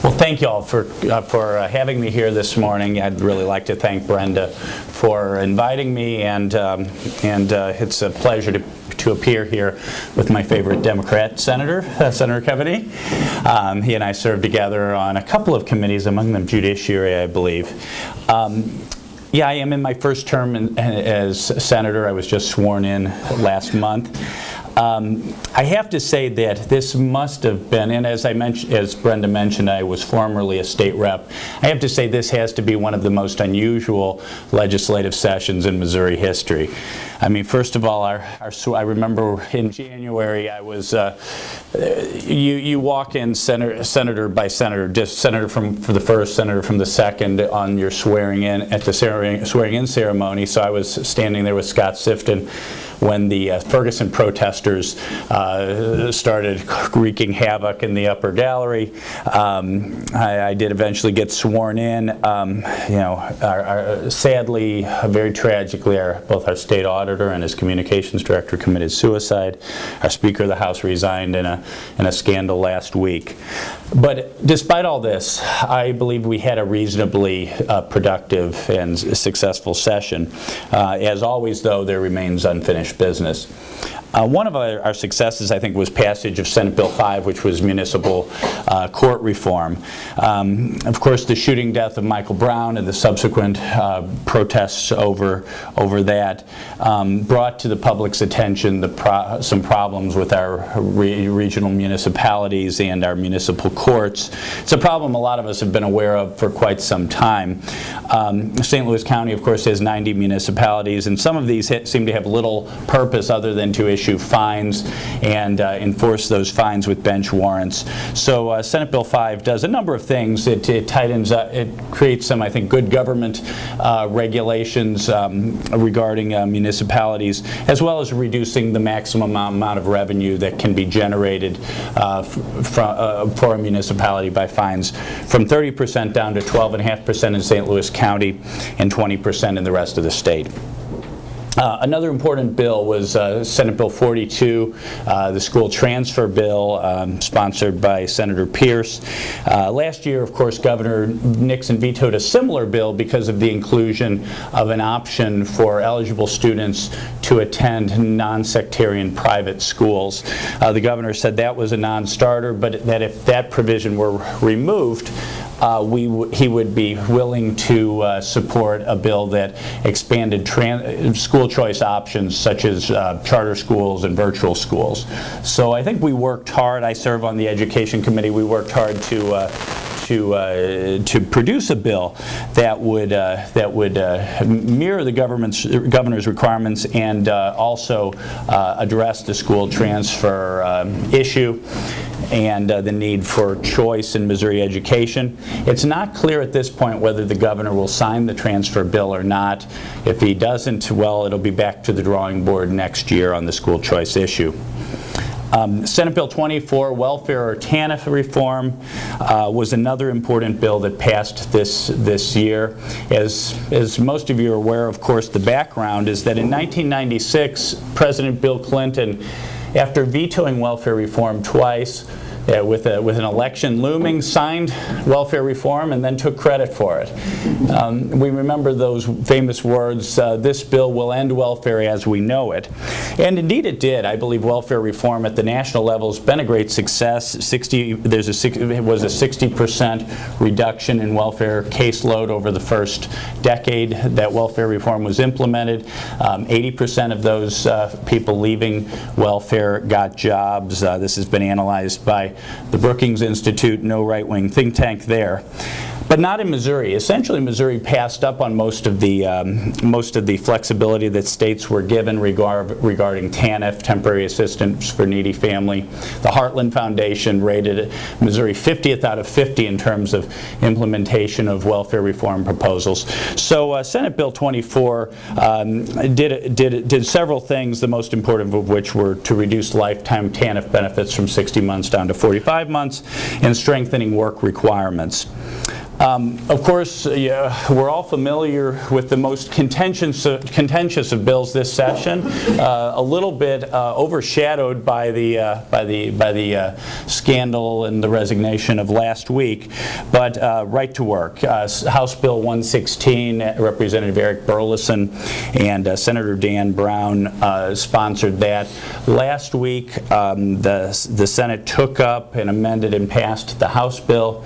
Well, thank you all for having me here this morning. I'd really like to thank Brenda for inviting me, and it's a pleasure to appear here with my favorite Democrat senator, Senator Keaveny. He and I served together on a couple of committees, among them Judiciary, I believe. Yeah, I am in my first term as senator. I was just sworn in last month. I have to say that this must have been, and as Brenda mentioned, I was formerly a state rep. I have to say this has to be one of the most unusual legislative sessions in Missouri history. I mean, first of all, I remember in January, I was, you walk in senator by senator, just senator for the first, senator from the second on your swearing in, at the swearing in ceremony. So I was standing there with Scott Sifton when the Ferguson protesters started wreaking havoc in the upper gallery. I did eventually get sworn in. Sadly, very tragically, both our state auditor and his communications director committed suicide. Our Speaker of the House resigned in a scandal last week. But despite all this, I believe we had a reasonably productive and successful session. As always, though, there remains unfinished business. One of our successes, I think, was passage of Senate Bill 5, which was municipal court reform. Of course, the shooting death of Michael Brown and the subsequent protests over that brought to the public's attention some problems with our regional municipalities and our municipal courts. It's a problem a lot of us have been aware of for quite some time. St. Louis County, of course, has 90 municipalities, and some of these seem to have little purpose other than to issue fines and enforce those fines with bench warrants. So Senate Bill 5 does a number of things. It tightens up, it creates some, I think, good government regulations regarding municipalities, as well as reducing the maximum amount of revenue that can be generated for a municipality by fines from 30% down to 12.5% in St. Louis County and 20% in the rest of the state. Another important bill was Senate Bill 42, the school transfer bill, sponsored by Senator Pierce. Last year, of course, Governor Nixon vetoed a similar bill because of the inclusion of an option for eligible students to attend non-sectarian private schools. The governor said that was a non-starter, but that if that provision were removed, he would be willing to support a bill that expanded school choice options such as charter schools and virtual schools. So I think we worked hard. I serve on the Education Committee. We worked hard to produce a bill that would mirror the governor's requirements and also address the school transfer issue and the need for choice in Missouri education. It's not clear at this point whether the governor will sign the transfer bill or not. If he doesn't, well, it'll be back to the drawing board next year on the school choice issue. Senate Bill 24, welfare or TANF reform, was another important bill that passed this year. As most of you are aware, of course, the background is that in 1996, President Bill Clinton, after vetoing welfare reform twice, with an election looming, signed welfare reform and then took credit for it. We remember those famous words, this bill will end welfare as we know it. And indeed it did. I believe welfare reform at the national level has been a great success. It was a 60% reduction in welfare caseload over the first decade that welfare reform was implemented. 80% of those people leaving welfare got jobs. This has been analyzed by the Brookings Institute, no right-wing think tank there. But not in Missouri. Essentially, Missouri passed up on most of the flexibility that states were given regarding TANF, temporary assistance for needy family. The Heartland Foundation rated Missouri 50th out of 50 in terms of implementation of welfare reform proposals. So Senate Bill 24 did several things, the most important of which were to reduce lifetime TANF benefits from 60 months down to 45 months and strengthening work requirements. Of course, we're all familiar with the most contentious of bills this session, a little bit overshadowed by the scandal and the resignation of last week, but right to work. House Bill 116, Representative Eric Burleson and Senator Dan Brown sponsored that. Last week, the Senate took up and amended and passed the House bill.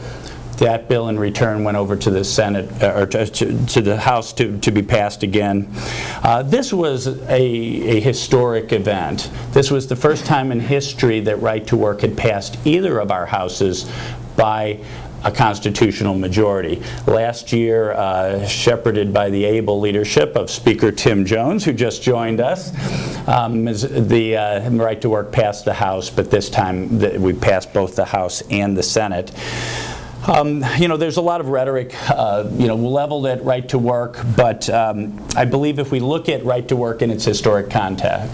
That bill in return went over to the Senate, or to the House to be passed again. This was a historic event. This was the first time in history that right to work had passed either of our houses by a constitutional majority. Last year, shepherded by the able leadership of Speaker Tim Jones, who just joined us, the right to work passed the House, but this time we passed both the House and the Senate. There's a lot of rhetoric, leveled at right to work, but I believe if we look at right to work in its historic context,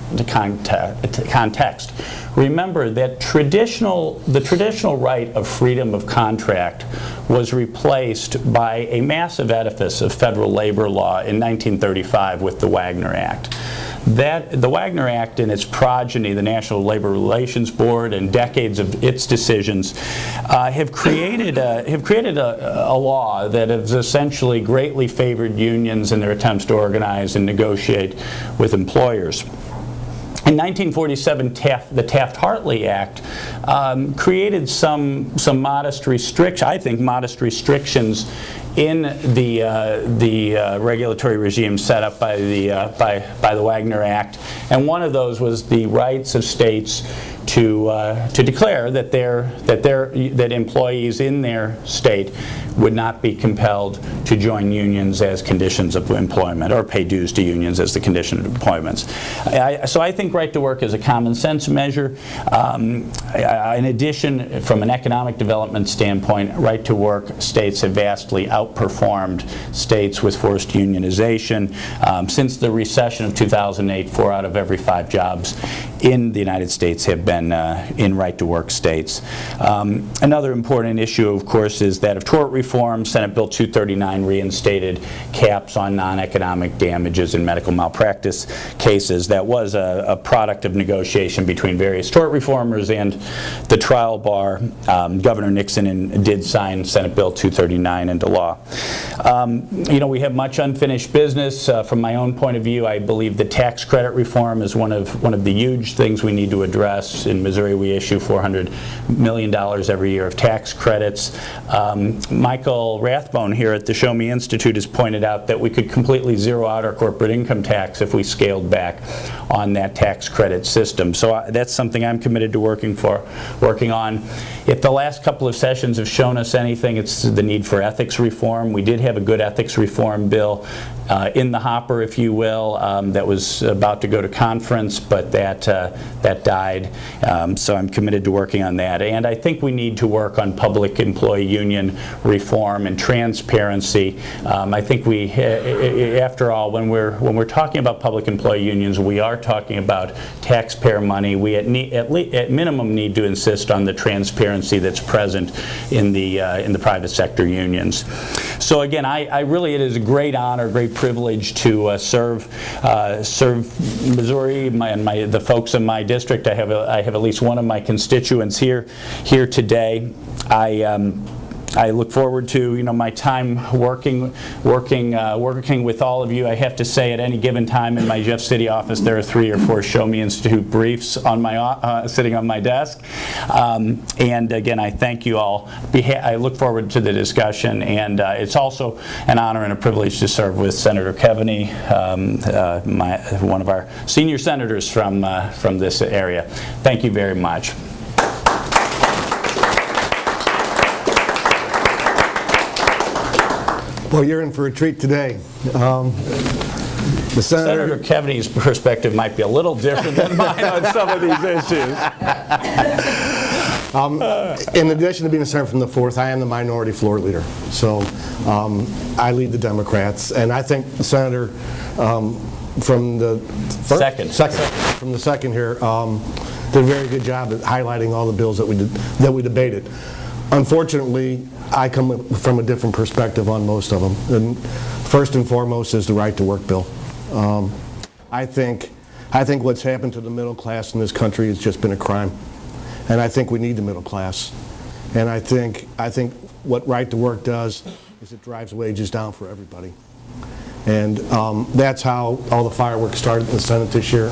remember that the traditional right of freedom of contract was replaced by a massive edifice of federal labor law in 1935 with the Wagner Act. The Wagner Act and its progeny, the National Labor Relations Board, and decades of its decisions have created a law that has essentially greatly favored unions in their attempts to organize and negotiate with employers. In 1947, the Taft-Hartley Act created some modest restrictions in the regulatory regime set up by the Wagner Act, and one of those was the rights of states to declare that employees in their state would not be compelled to join unions as conditions of employment or pay dues to unions as the condition of employment. So I think right to work is a common sense measure. In addition, from an economic development standpoint, right to work states have vastly outperformed states with forced unionization. Since the recession of 2008, 4 out of every 5 jobs in the United States have been in right to work states. Another important issue, of course, is that of tort reform. Senate Bill 239 reinstated caps on non-economic damages in medical malpractice cases. That was a product of negotiation between various tort reformers and the trial bar. Governor Nixon did sign Senate Bill 239 into law. We have much unfinished business. From my own point of view, I believe the tax credit reform is one of the huge things we need to address. In Missouri, we issue $400 million every year of tax credits. Michael Rathbone here at the Show Me Institute has pointed out that we could completely zero out our corporate income tax if we scaled back on that tax credit system. So that's something I'm committed to working on. If the last couple of sessions have shown us anything, it's the need for ethics reform. We did have a good ethics reform bill in the hopper, if you will, that was about to go to conference, but that died. So I'm committed to working on that. And I think we need to work on public employee union reform and transparency. I think after all, when we're talking about public employee unions, we are talking about taxpayer money. We at minimum need to insist on the transparency that's present in the private sector unions. So again, it is a great honor, great privilege to serve Missouri and the folks in my district. I have at least one of my constituents here today. I look forward to my time working with all of you. I have to say, at any given time in my Jeff City office, there are 3 or 4 Show Me Institute briefs on sitting on my desk. And again, I thank you all. I look forward to the discussion, and it's also an honor and a privilege to serve with Senator Keaveny, one of our senior senators from this area. Thank you very much. Well, you're in for a treat today. Senator Keaveny's perspective might be a little different than mine on some of these issues. In addition to being a senator from the 4th, I am the minority floor leader. So I lead the Democrats, and I think the senator from the second from the second here did a very good job at highlighting all the bills that we debated. Unfortunately, I come from a different perspective on most of them. And first and foremost is the right to work bill. I think what's happened to the middle class in this country has just been a crime. And I think we need the middle class. And I think what right to work does is it drives wages down for everybody. And that's how all the fireworks started in the Senate this year.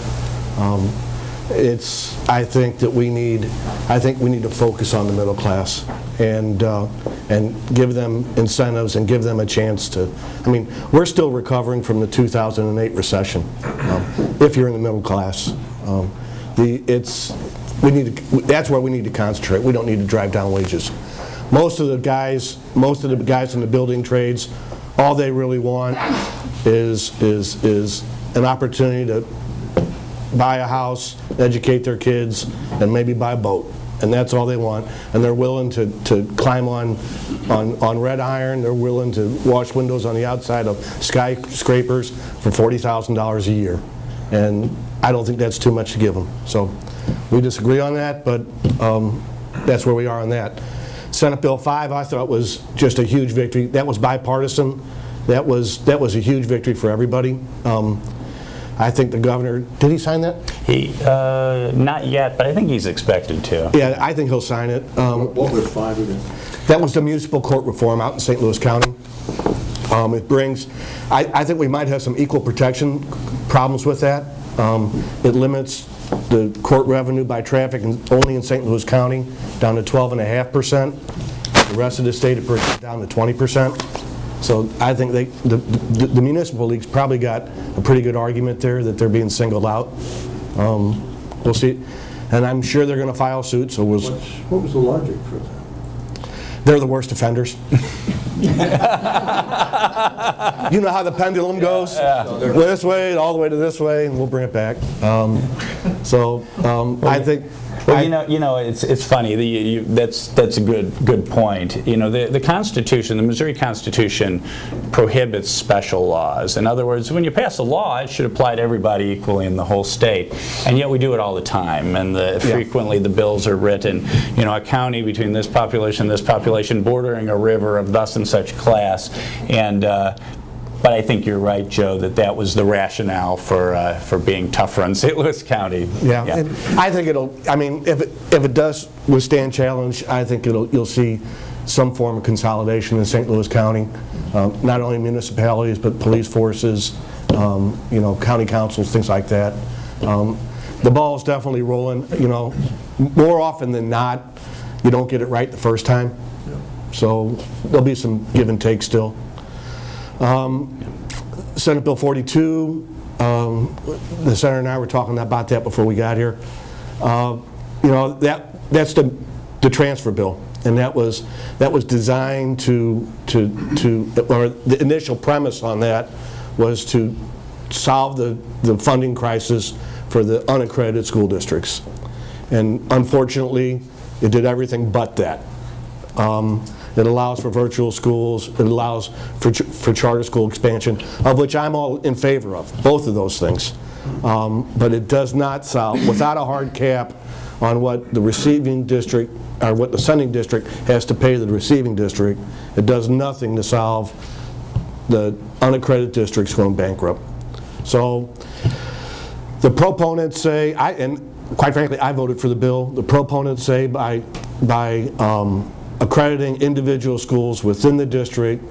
I think we need to focus on the middle class and give them incentives and give them a chance to. I mean, we're still recovering from the 2008 recession. If you're in the middle class, that's where we need to concentrate. We don't need to drive down wages. Most of the guys in the building trades, all they really want is an opportunity to buy a house, educate their kids, and maybe buy a boat. And that's all they want. And they're willing to climb on red iron. They're willing to wash windows on the outside of skyscrapers for $40,000 a year. And I don't think that's too much to give them. So we disagree on that, but that's where we are on that. Senate Bill 5, I thought was just a huge victory. That was bipartisan. That was a huge victory for everybody. I think the governor, did he sign that? Not yet, but I think he's expected to. Yeah, I think he'll sign it. What was 5 again? That was the municipal court reform out in St. Louis County. It brings, I think we might have some equal protection problems with that. It limits the court revenue by traffic only in St. Louis County down to 12.5%. The rest of the state it brings it down to 20%. So I think the municipal leagues probably got a pretty good argument there that they're being singled out. We'll see. And I'm sure they're going to file suit. So What was the logic for that? they're the worst offenders. You know how the pendulum goes? This way, all the way to this way, and we'll bring it back. I think... Well, it's funny. That's a good point. The Constitution, the Missouri Constitution, prohibits special laws. In other words, when you pass a law, it should apply to everybody equally in the whole state. And yet we do it all the time. And frequently the bills are written, a county between this population, bordering a river of thus and such class. And but I think you're right, Joe, that was the rationale for being tougher on St. Louis County. Yeah. And I think if it does withstand challenge, I think you'll see some form of consolidation in St. Louis County. Not only municipalities, but police forces, county councils, things like that. The ball's definitely rolling. More often than not, you don't get it right the first time. So there'll be some give and take still. Senate Bill 42, the senator and I were talking about that before we got here. That's the transfer bill, and that was designed or the initial premise on that was to solve the funding crisis for the unaccredited school districts. And unfortunately, it did everything but that. It allows for virtual schools. It allows for charter school expansion, of which I'm all in favor of, both of those things. But it does not solve, without a hard cap on what the receiving district, or what the sending district has to pay the receiving district, it does nothing to solve the unaccredited districts going bankrupt. So the proponents say, and quite frankly, I voted for the bill. The proponents say by accrediting individual schools within the district,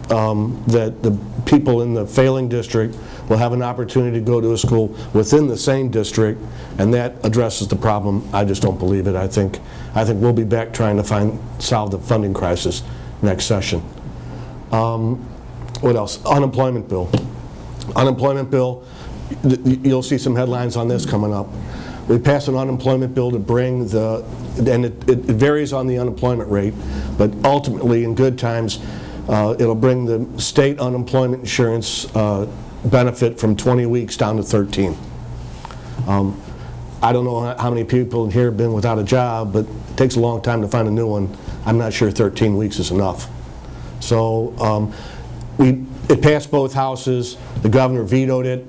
that the people in the failing district will have an opportunity to go to a school within the same district, and that addresses the problem. I just don't believe it. I think we'll be back trying to solve the funding crisis next session. What else? Unemployment bill. Unemployment bill, you'll see some headlines on this coming up. We passed an unemployment bill to bring and it varies on the unemployment rate, but ultimately in good times, it'll bring the state unemployment insurance benefit from 20 weeks down to 13. I don't know how many people in here have been without a job, but it takes a long time to find a new one. I'm not sure 13 weeks is enough. So it passed both houses. The governor vetoed it.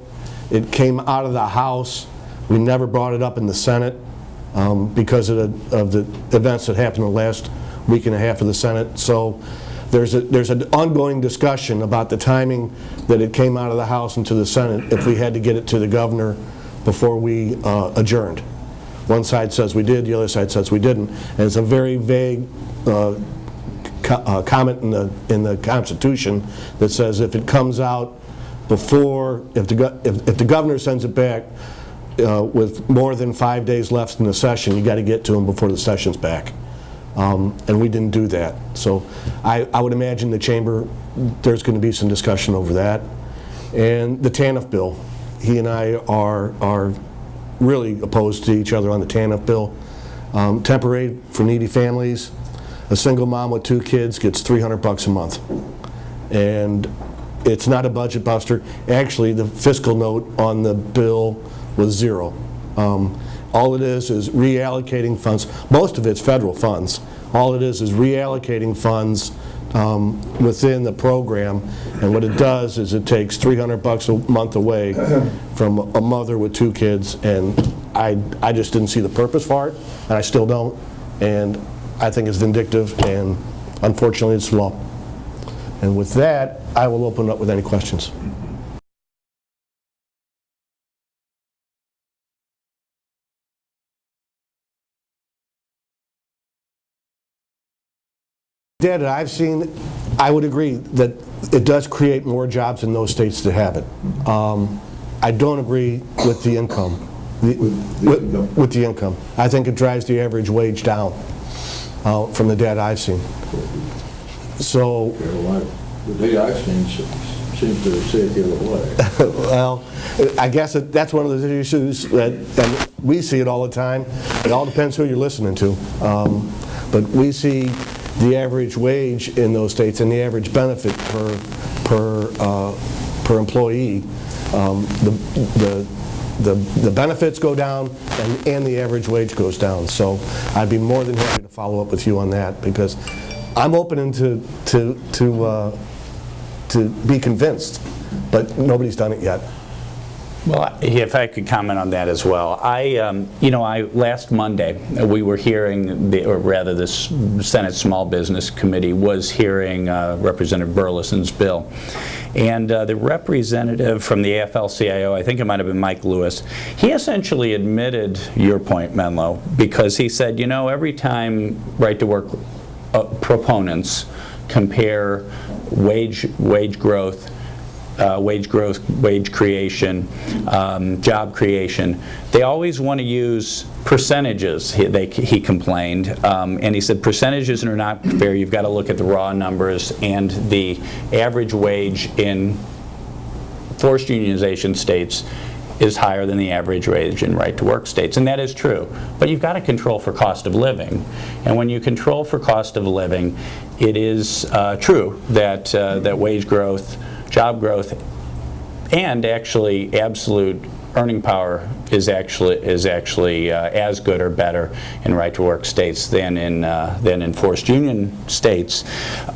It came out of the House. We never brought it up in the Senate because of the events that happened in the last week and a half of the Senate. So there's an ongoing discussion about the timing that it came out of the House into the Senate if we had to get it to the governor before we adjourned. One side says we did, the other side says we didn't. And it's a very vague comment in the Constitution that says if it comes out before, if the governor sends it back with more than 5 days left in the session, you got to get to him before the session's back. And we didn't do that. So I would imagine the chamber, there's going to be some discussion over that. And the TANF bill, he and I are really opposed to each other on the TANF bill. Temporary for needy families, a single mom with 2 kids gets $300 a month. And it's not a budget buster. Actually, the fiscal note on the bill was 0. All it is reallocating funds. Most of it's federal funds. All it is reallocating funds within the program, and what it does is it takes $300 a month away from a mother with 2 kids, and I just didn't see the purpose for it, and I still don't, and I think it's vindictive, and unfortunately it's law. And with that, I will open up with any questions. Data that I've seen, I would agree that it does create more jobs in those states that have it. I don't agree with the income. With the income. I think it drives the average wage down from the data I've seen. So, the data I've seen seems to say it the other way. well, I guess that's one of those issues that, and we see it all the time. It all depends who you're listening to. But we see the average wage in those states and the average benefit per employee. The benefits go down and the average wage goes down. So I'd be more than happy to follow up with you on that, because I'm open to be convinced, but nobody's done it yet. Well, if I could comment on that as well. Last Monday, we were hearing, or rather the Senate Small Business Committee was hearing Representative Burleson's bill. And the representative from the AFL-CIO, I think it might have been Mike Lewis, he essentially admitted your point, Menlo, because he said, every time right-to-work proponents compare wage growth, wage creation, job creation, they always want to use percentages, he complained. And he said percentages are not fair. You've got to look at the raw numbers, and the average wage in forced unionization states is higher than the average wage in right-to-work states, and that is true. But you've got to control for cost of living, and when you control for cost of living, it is true that that wage growth, job growth, and actually absolute earning power is actually as good or better in right-to-work states than in forced union states,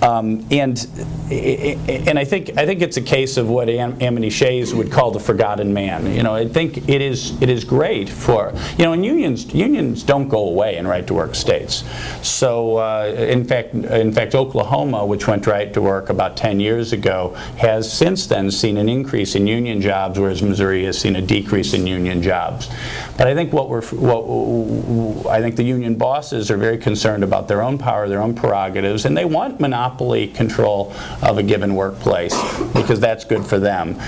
and I think it's a case of what Amity Shays would call the forgotten man. I think it is great for and unions don't go away in right-to-work states. So in fact Oklahoma, which went right-to-work about 10 years ago, has since then seen an increase in union jobs, whereas Missouri has seen a decrease in union jobs. But I think I think the union bosses are very concerned about their own power, their own prerogatives, and they want monopoly control of a given workplace because that's good for them.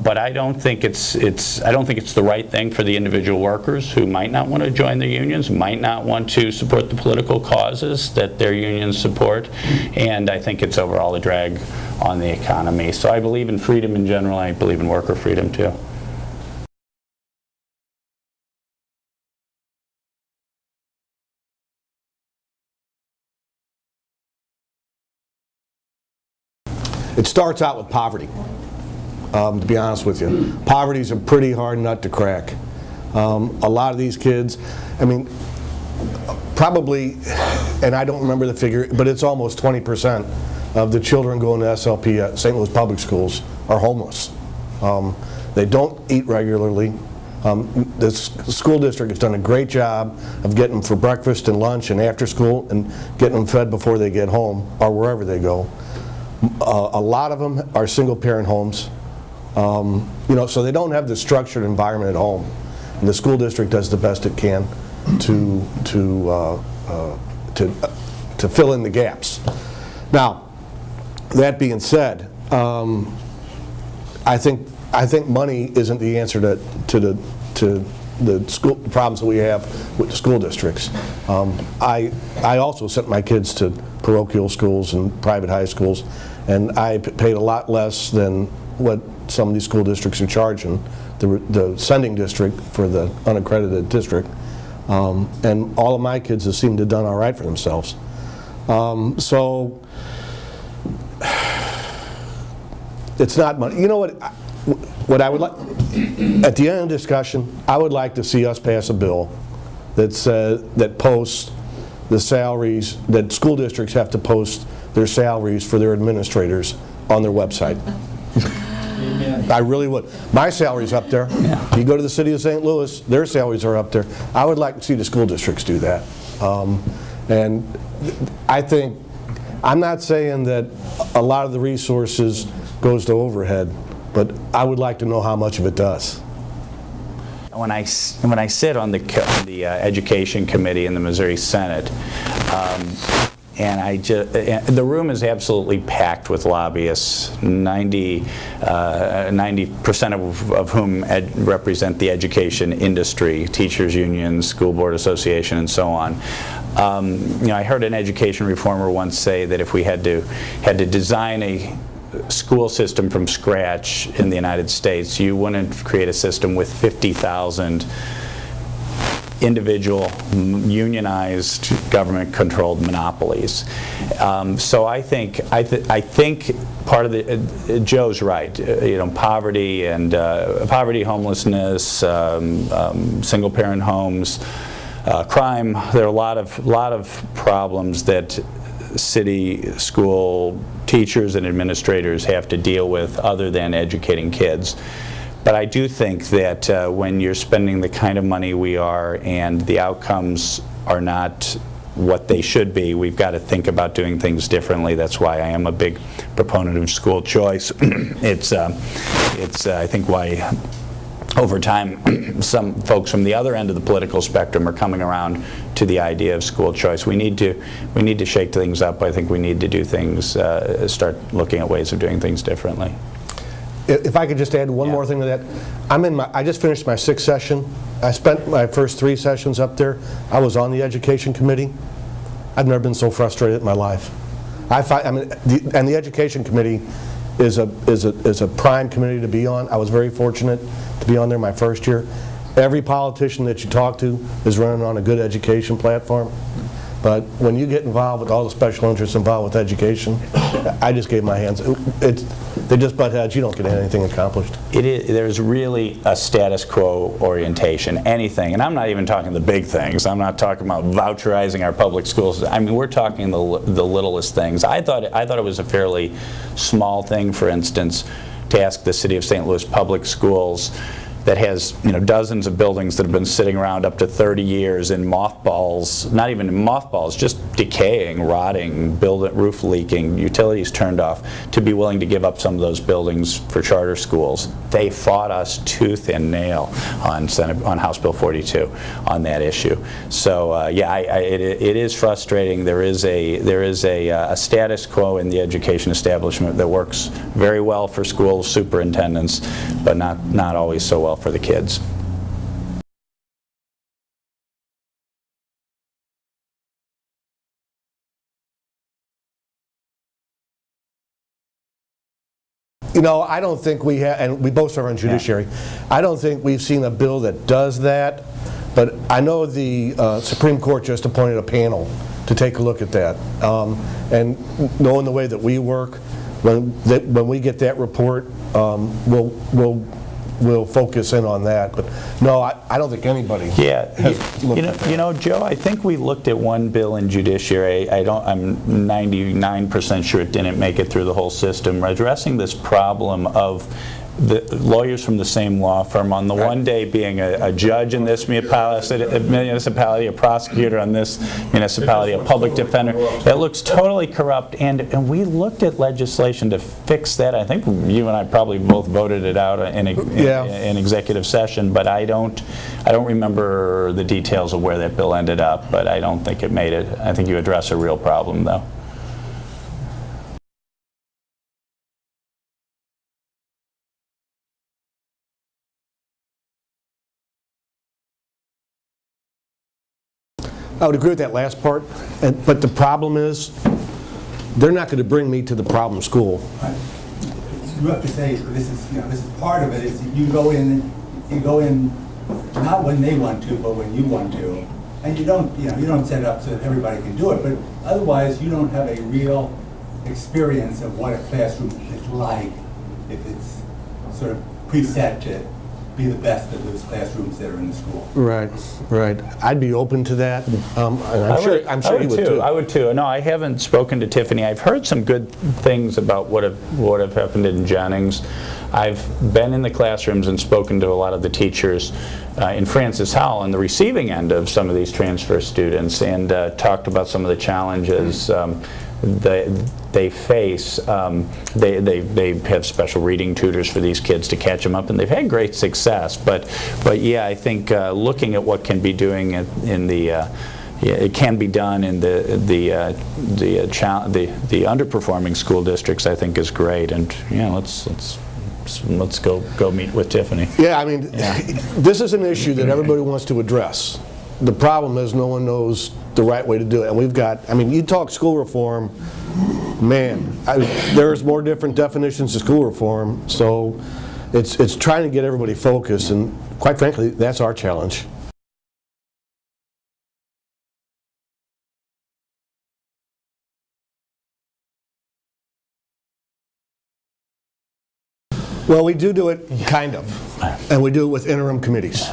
But I don't think it's the right thing for the individual workers who might not want to join their unions, might not want to support the political causes that their unions support, and I think it's overall a drag on the economy. So I believe in freedom in general. I believe in worker freedom too. It starts out with poverty, to be honest with you. Poverty is a pretty hard nut to crack. A lot of these kids, probably, and I don't remember the figure, but it's almost 20% of the children going to SLP at St. Louis Public Schools are homeless. They don't eat regularly. The school district has done a great job of getting them for breakfast and lunch and after school and getting them fed before they get home or wherever they go. A lot of them are single-parent homes, so they don't have the structured environment at home. And the school district does the best it can to fill in the gaps. Now, that being said, I think money isn't the answer to the school problems that we have with the school districts. I also sent my kids to parochial schools and private high schools, and I paid a lot less than what some of these school districts are charging the sending district for the unaccredited district. And all of my kids have seemed to have done all right for themselves. So it's not money. You know what I would like, at the end of the discussion, I would like to see us pass a bill that posts the salaries, that school districts have to post their salaries for their administrators on their website. I really would. My salary's up there. Yeah. You go to the city of St. Louis, their salaries are up there. I would like to see the school districts do that. And I think, I'm not saying that a lot of the resources goes to overhead, but I would like to know how much of it does. When I sit on the Education Committee in the Missouri Senate, and the room is absolutely packed with lobbyists, 90% of whom represent the education industry, teachers unions, school board association, and so on. I heard an education reformer once say that if we had to design a school system from scratch in the United States, you wouldn't create a system with 50,000 individual, unionized, government-controlled monopolies. So I think part of Joe's right. Poverty and homelessness, single-parent homes, crime. There are a lot of problems that city, school teachers and administrators have to deal with other than educating kids. But I do think that when you're spending the kind of money we are and the outcomes are not what they should be, we've got to think about doing things differently. That's why I am a big proponent of school choice. It's I think why over time some folks from the other end of the political spectrum are coming around to the idea of school choice. We need to shake things up. I think we need to do things, start looking at ways of doing things differently. If I could just add one more thing to that. I just finished my 6th session. I spent my first 3 sessions up there. I was on the Education Committee. I've never been so frustrated in my life. And the Education Committee is a prime committee to be on. I was very fortunate to be on there my first year. Every politician that you talk to is running on a good education platform. But when you get involved with all the special interests involved with education, I just gave my hands. They just butt heads. You don't get anything accomplished. There's really a status quo orientation. Anything, and I'm not even talking the big things. I'm not talking about voucherizing our public schools. I mean, we're talking the littlest things. I thought it was a fairly small thing, for instance, to ask the City of St. Louis public schools that has dozens of buildings that have been sitting around up to 30 years in mothballs, not even in mothballs, just decaying, rotting, roof leaking, utilities turned off, to be willing to give up some of those buildings for charter schools. They fought us tooth and nail on House Bill 42 on that issue. So it is frustrating. There is a status quo in the education establishment that works very well for school superintendents, but not always so well for the kids. I don't think we have, and we both serve on judiciary, I don't think we've seen a bill that does that, but I know the Supreme Court just appointed a panel to take a look at that. And knowing the way that we work, when we get that report, we'll focus in on that. But no, I don't think anybody has looked at that. Joe, I think we looked at one bill in judiciary. I'm 99% sure it didn't make it through the whole system, addressing this problem of the lawyers from the same law firm, on the one day being a judge in this municipality, a prosecutor on this municipality, a public defender. It looks totally corrupt, and we looked at legislation to fix that. I think you and I probably both voted it out in executive session, but I don't remember the details of where that bill ended up, but I don't think it made it. I think you address a real problem, though. I would agree with that last part, but the problem is, they're not going to bring me to the problem school. Right. You have to say, this is part of it, is you go in not when they want to, but when you want to. And you don't set it up so that everybody can do it, but otherwise you don't have a real experience of what a classroom is like if it's sort of preset to be the best of those classrooms that are in the school. Right. I'd be open to that. And I'm sure you would too. I would too. No, I haven't spoken to Tiffany. I've heard some good things about what have happened in Jennings. I've been in the classrooms and spoken to a lot of the teachers in Francis Howell on the receiving end of some of these transfer students, and talked about some of the challenges they face. They have special reading tutors for these kids to catch them up, and they've had great success. But yeah, I think looking at what can be doing in the it can be done in the underperforming school districts, I think, is great. And let's go meet with Tiffany. Yeah, I mean, this is an issue that everybody wants to address. The problem is no one knows the right way to do it. And we've got, I mean, you talk school reform, man, there's more different definitions of school reform, so it's trying to get everybody focused, and quite frankly, that's our challenge. Well, we do it, kind of, and we do it with interim committees.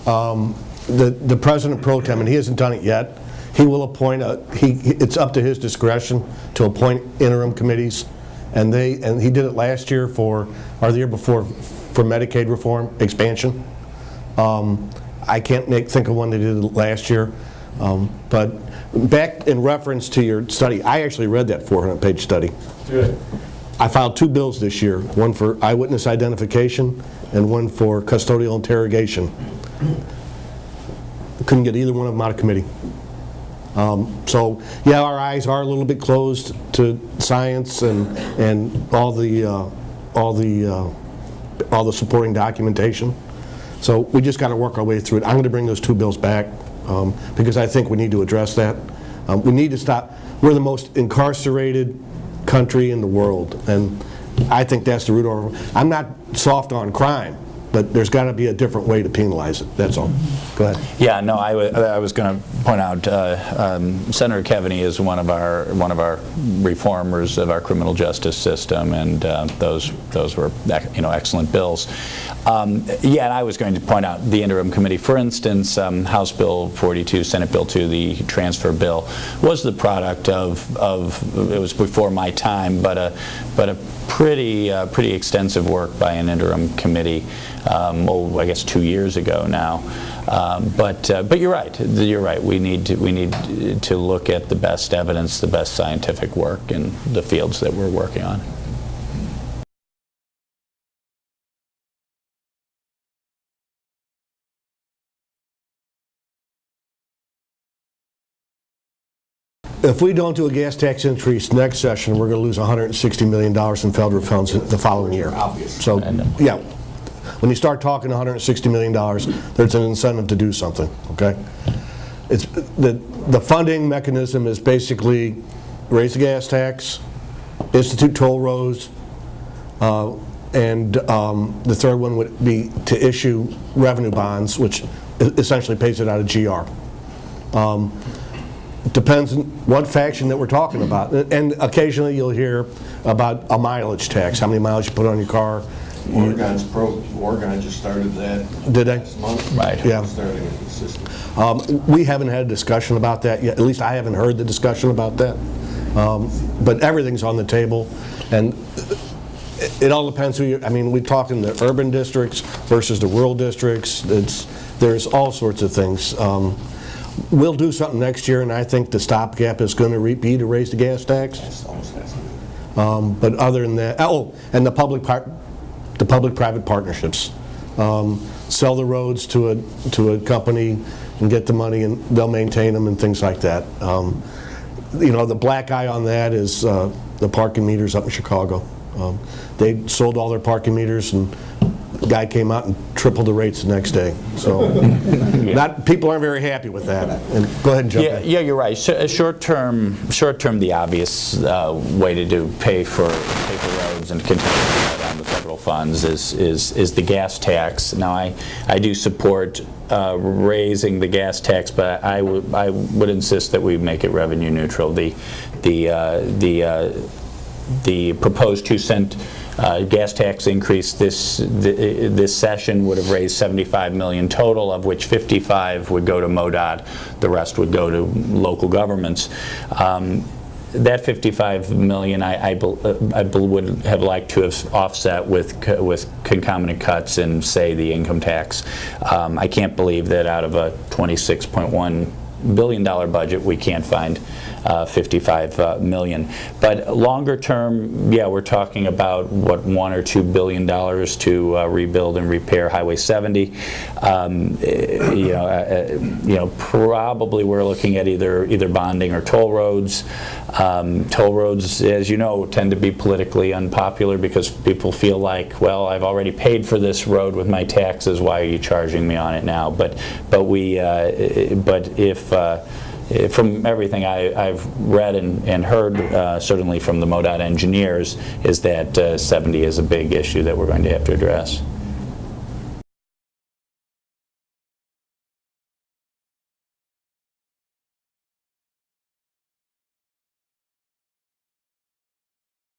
The president pro tem, and he hasn't done it yet, he will appoint it's up to his discretion to appoint interim committees, and he did it last year or the year before for Medicaid reform expansion. I can't think of one they did last year, but back in reference to your study, I actually read that 400-page study. Good. I filed 2 bills this year, one for eyewitness identification and one for custodial interrogation. Couldn't get either one of them out of committee. So yeah, our eyes are a little bit closed to science and all the supporting documentation. So we just got to work our way through it. I'm going to bring those 2 bills back because I think we need to address that. We need to stop. We're the most incarcerated country in the world, and I think that's the root of it. I'm not soft on crime, but there's got to be a different way to penalize it. That's all. Go ahead. Yeah, no, I was going to point out Senator Keaveny is one of our reformers of our criminal justice system, and those were excellent bills. Yeah, and I was going to point out the interim committee. For instance, House Bill 42, Senate Bill 2, the transfer bill, was the product of it was before my time, but a pretty extensive work by an interim committee. I guess 2 years ago now. But you're right. We need to look at the best evidence, the best scientific work in the fields that we're working on. If we don't do a gas tax increase next session, we're going to lose $160 million in federal funds the following year. So, yeah, when you start talking $160 million, there's an incentive to do something, okay? It's the funding mechanism is basically raise the gas tax, institute toll roads, and the third one would be to issue revenue bonds, which essentially pays it out of GR. Depends on what faction that we're talking about. And occasionally you'll hear about a mileage tax, how many miles you put on your car. Oregon just started that. Did they? Last month. Right. Yeah. Starting a system. We haven't had a discussion about that yet. At least I haven't heard the discussion about that. But everything's on the table. And it all depends who I mean, we're talking the urban districts versus the rural districts. There's all sorts of things. We'll do something next year, and I think the stopgap is going to be to raise the gas tax. But other than that, and the public-private partnerships. Sell the roads to a company and get the money, and they'll maintain them and things like that. The black eye on that is the parking meters up in Chicago. They sold all their parking meters, and the guy came out and tripled the rates the next day. So people aren't very happy with that. And go ahead and jump in. Yeah, you're right. Short term, the obvious way to pay for roads and continue to rely on the federal funds is the gas tax. Now, I do support raising the gas tax, but I would insist that we make it revenue neutral. The proposed 2-cent gas tax increase this session would have raised $75 million total, of which 55 would go to MoDOT, the rest would go to local governments. That $55 million I would have liked to have offset with concomitant cuts in, say, the income tax. I can't believe that out of a $26.1 billion budget we can't find 55 million. But longer term, yeah, we're talking about what, $1 or $2 billion to rebuild and repair Highway 70. Probably we're looking at either bonding or toll roads. Toll roads, as you know, tend to be politically unpopular because people feel like, well, I've already paid for this road with my taxes. Why are you charging me on it now? But if from everything I've read and heard, certainly from the MoDOT engineers, is that 70 is a big issue that we're going to have to address.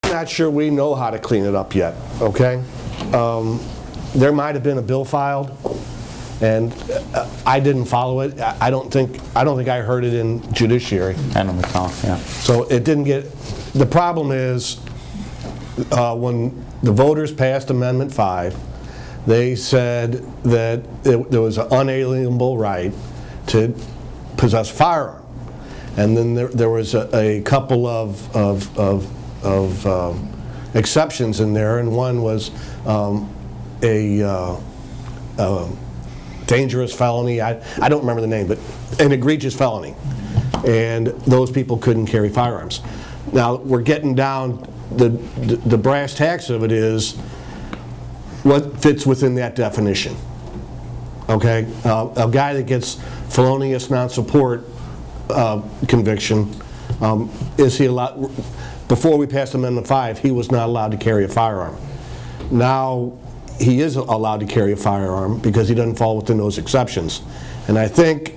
I'm not sure we know how to clean it up yet, okay? There might have been a bill filed, and I didn't follow it. I don't think I heard it in judiciary. I don't recall, yeah. So it didn't get, the problem is when the voters passed Amendment 5, they said that there was an unalienable right to possess a firearm. And then there was a couple of exceptions in there, and one was a dangerous felony. I don't remember the name, but an egregious felony. And those people couldn't carry firearms. Now, we're getting down, the brass tacks of it is what fits within that definition. Okay? A guy that gets felonious non-support conviction, is he allowed, before we passed Amendment 5, he was not allowed to carry a firearm. Now, he is allowed to carry a firearm because he doesn't fall within those exceptions. And I think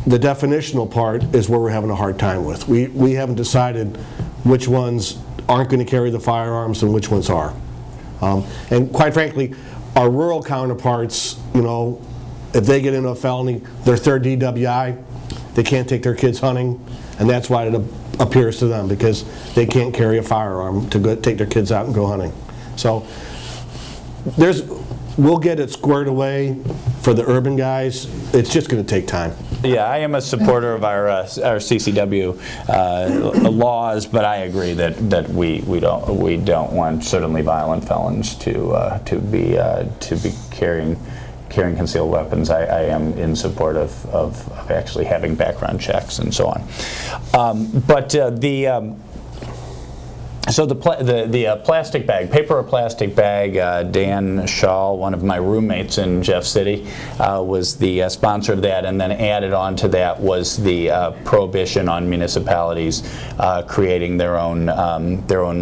the definitional part is where we're having a hard time with. We haven't decided which ones aren't going to carry the firearms and which ones are. And quite frankly, our rural counterparts, if they get into a felony, their third DWI, they can't take their kids hunting, and that's why it appears to them, because they can't carry a firearm to go take their kids out and go hunting. So we'll get it squared away for the urban guys. It's just going to take time. Yeah, I am a supporter of our CCW laws, but I agree that we don't want certainly violent felons to be carrying concealed weapons. I am in support of actually having background checks and so on. So the plastic bag, paper or plastic bag, Dan Shaw, one of my roommates in Jeff City, was the sponsor of that, and then added on to that was the prohibition on municipalities creating their own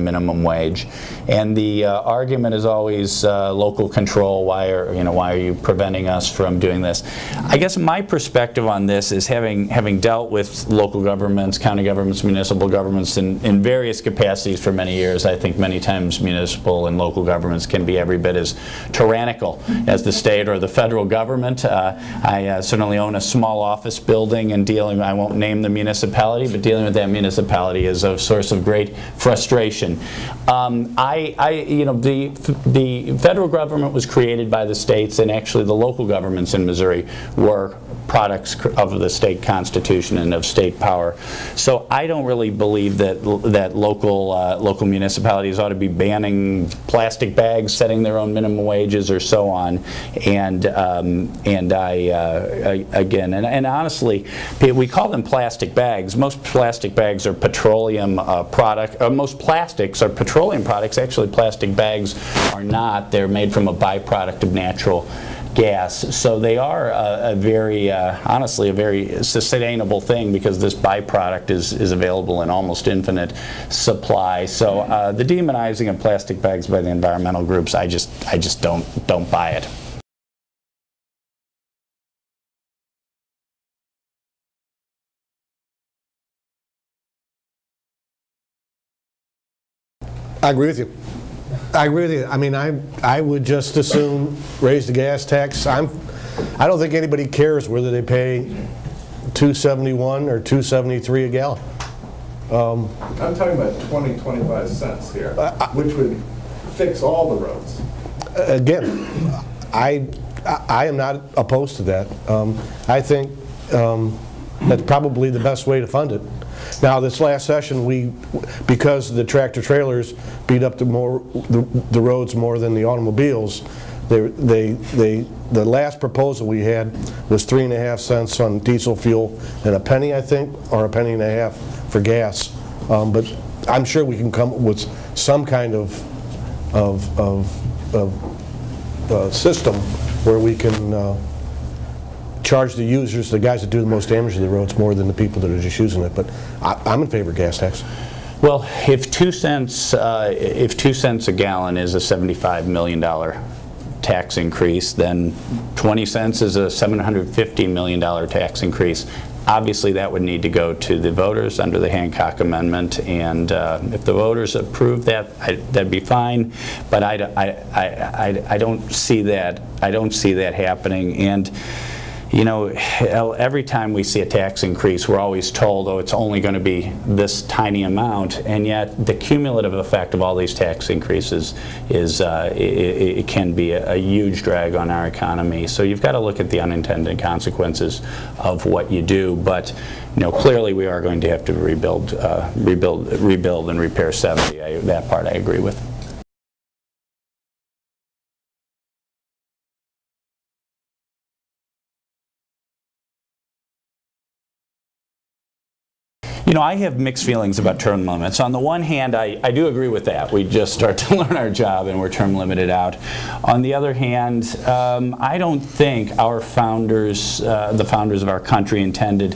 minimum wage. And the argument is always local control. Why are you preventing us from doing this? I guess my perspective on this is having dealt with local governments, county governments, municipal governments in various capacities for for many years. I think many times municipal and local governments can be every bit as tyrannical as the state or the federal government. I certainly own a small office building, and I won't name the municipality, but dealing with that municipality is a source of great frustration. The federal government was created by the states, and actually the local governments in Missouri were products of the state constitution and of state power. So I don't really believe that local municipalities ought to be banning plastic bags, setting their own minimum wages, or so on. And honestly, we call them plastic bags. Most plastic bags are petroleum most plastics are petroleum products. Actually, plastic bags are not. They're made from a byproduct of natural gas. So they are honestly a very sustainable thing, because this byproduct is available in almost infinite supply. So the demonizing of plastic bags by the environmental groups, I just don't buy it. I agree with you. I mean, I would just as soon raise the gas tax. I don't think anybody cares whether they pay $2.71 or $2.73 a gallon. I'm talking about 25 cents here, which would fix all the roads. Again, I am not opposed to that. I think that's probably the best way to fund it. Now, this last session, because the tractor trailers beat up the roads more than the automobiles, the last proposal we had was 3.5 cents on diesel fuel and a penny, I think, or a penny and a half for gas. But I'm sure we can come up with some kind of system where we can charge the users, the guys that do the most damage to the roads, more than the people that are just using it. But I'm in favor of gas tax. Well, if 2 cents a gallon is a $75 million tax increase, then 20 cents is a $750 million tax increase. Obviously, that would need to go to the voters under the Hancock Amendment, and if the voters approve that, that'd be fine. But I don't see that. I don't see that happening. And you know, every time we see a tax increase, we're always told, oh, it's only going to be this tiny amount, and yet the cumulative effect of all these tax increases is it can be a huge drag on our economy. So you've got to look at the unintended consequences of what you do. But clearly we are going to have to rebuild and repair 70. That part I agree with. I have mixed feelings about term limits. On the one hand, I do agree with that. We just start to learn our job and we're term limited out. On the other hand, I don't think our founders, the founders of our country, intended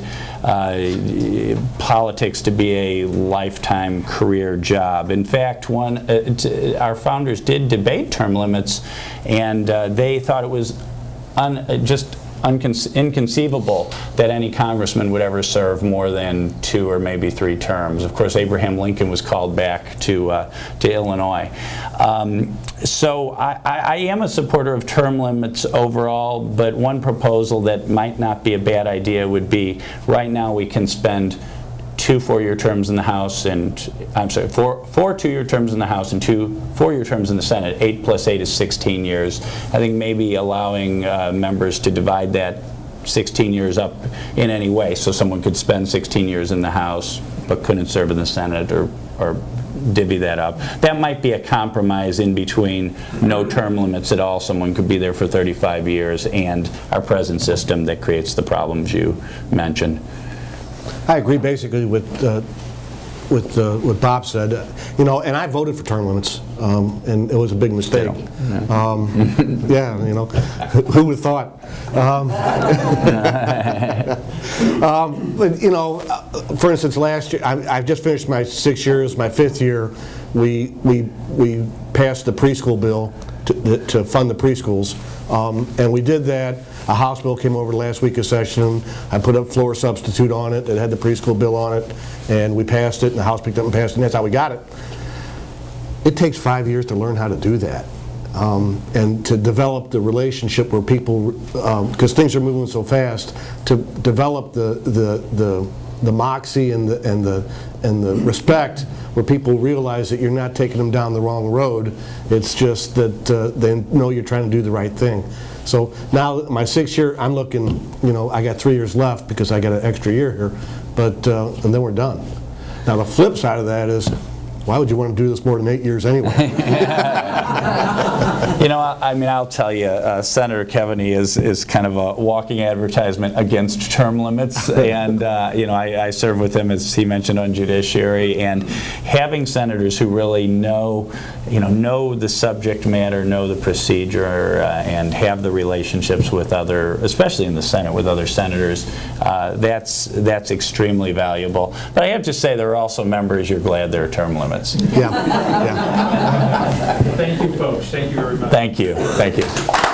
politics to be a lifetime career job. In fact, our founders did debate term limits, and they thought it was just inconceivable that any congressman would ever serve more than 2 or maybe 3 terms. Of course, Abraham Lincoln was called back to Illinois. So I am a supporter of term limits overall, but one proposal that might not be a bad idea would be, right now we can spend 2 4-year terms in the House, and I'm sorry, 4 2-year terms in the House and 2 4-year terms in the Senate. 8 plus 8 is 16 years. I think maybe allowing members to divide that 16 years up in any way, so someone could spend 16 years in the House but couldn't serve in the Senate, or divvy that up. That might be a compromise in between no term limits at all, someone could be there for 35 years, and our present system that creates the problems you mentioned. I agree basically with what Bob said. And I voted for term limits, and it was a big mistake. Yeah, who would have thought? But for instance, last year I've just finished my 6 years. My 5th year, we passed the preschool bill to fund the preschools, and we did that. A House bill came over the last week of session. I put a floor substitute on it that had the preschool bill on it, and we passed it, and the House picked up and passed it, and that's how we got it. it takes 5 years to learn how to do that. And to develop the relationship where people, because things are moving so fast, to develop the moxie and the respect where people realize that you're not taking them down the wrong road. It's just that they know you're trying to do the right thing. So now my 6th year, I'm looking, I got 3 years left because I got an extra year here, but and then we're done. Now the flip side of that is, why would you want to do this more than 8 years anyway? I'll tell you, Senator Keaveny is kind of a walking advertisement against term limits, and I serve with him, as he mentioned, on judiciary, and having senators who really know the subject matter, know the procedure, and have the relationships with other, especially in the Senate, with other senators, that's extremely valuable. But I have to say, there are also members you're glad there are term limits. Yeah. Thank you, folks. Thank you very much. Thank you. Thank you.